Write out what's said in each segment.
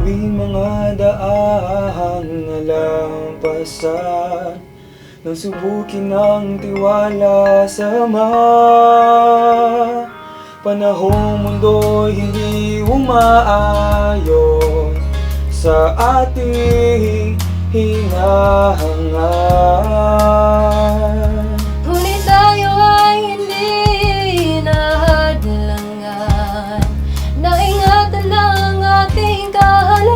aming mga daang nalampasan, nang subukin ang tiwala sa Ama. Panahong mundo'y hindi umaayon sa ating hinahangan. Ngunit tayo ay hindi nahadlangan, naingatan lang ating kahalagahan.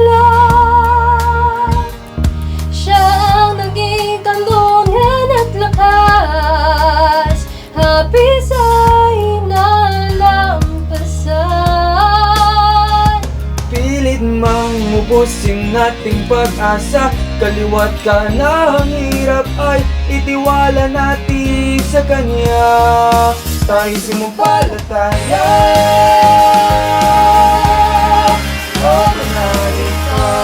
Siya ang naging kandungan at lakas, hapis ay nalampasan. Pilit mang ubusin nating pag-asa, kaliwat ka ng hirap ay itiwala natin sa Kanya. Tayo sumumpalataya. O manalig ka,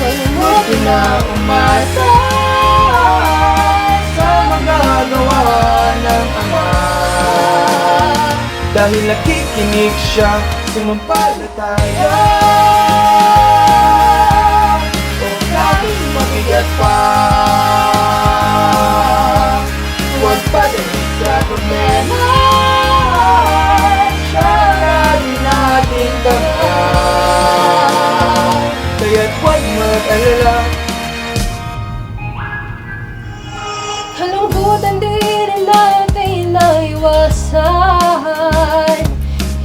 huwag na umasa sa magagawa ng Ama. Dahil nakikinig siya, sumumpalataya. O kahit mabigat pa, huwag padalik sa problema. Siya lagi natin kamyan, kaya't huwag mag-alala. Kalungkutan di rin natin naiwasan,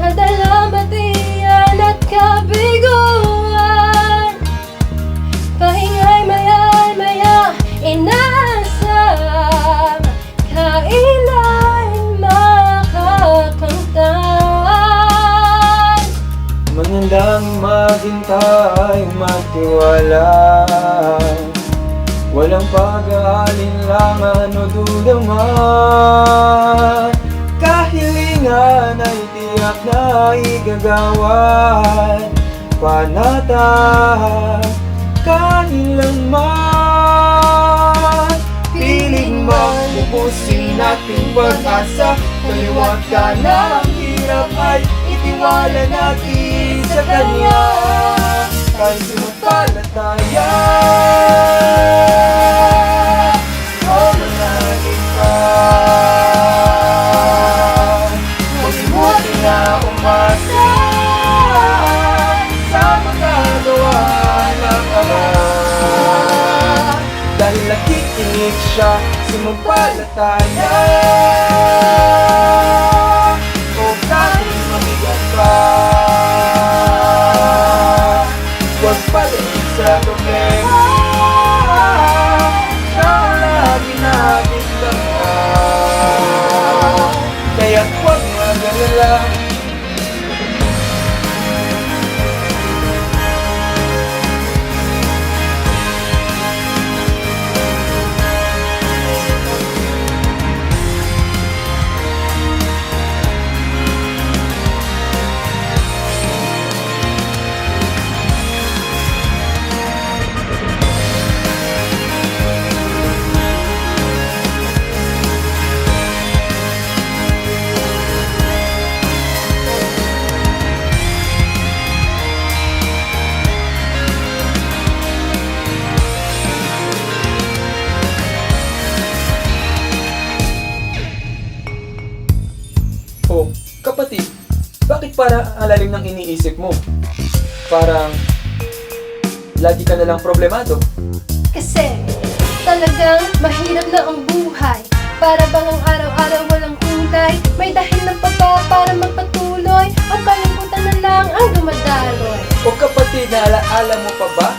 kadalamatian at kabiguan. Pahinga'y maya-maya inasam, kailan makakamtan. Manalang maghintay, magtiwala, walang pag-aalinlangan o duda man. Kahilingan ay tiyak na igagawan, panatag kailanman. Piling mabubusin nating pag-asa, kaliwat ka ng hirap ay itiwala natin sa Kanya. Kahit sumumpalataya. O manalig ka, huwag na umasa sa magagawa ng Ama. Dahil nakikinig siya, sumumpalataya. O kahit mabigat pa, huwag padalik sa problema. Siya lagi natin kamyan, kaya't huwag mag-alala. Oh, kapatid, bakit parang alalim ng iniisip mo? Parang lagi ka nalang problemado. Kasi talagang mahirap na ang buhay, para bang ang araw-araw walang kulay. May dahilan pa ba para magpatuloy, o kalungkutan na lang ang dumadaloy? O kapatid, naalaala mo pa ba?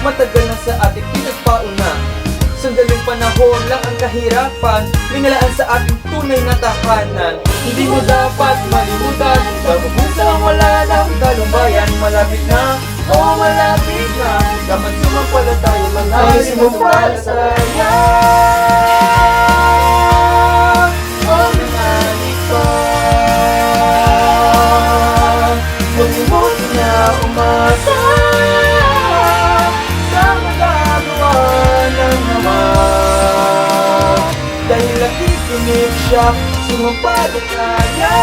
Matagal na sa ating pinagpauna. Sandaling panahon lang ang kahirapan, minalaan sa ating tunay na tahanan. Hindi mo dapat malimutan, pag-ubusang wala ng dalumbayan. Malapit na, oh malapit na, dapat sumampalataya lang ay sumumpalataya. Oh manalig ka, huwag limot na umasa sa magagawa ng Ama. Dahil nakikinig siya, sumampalataya.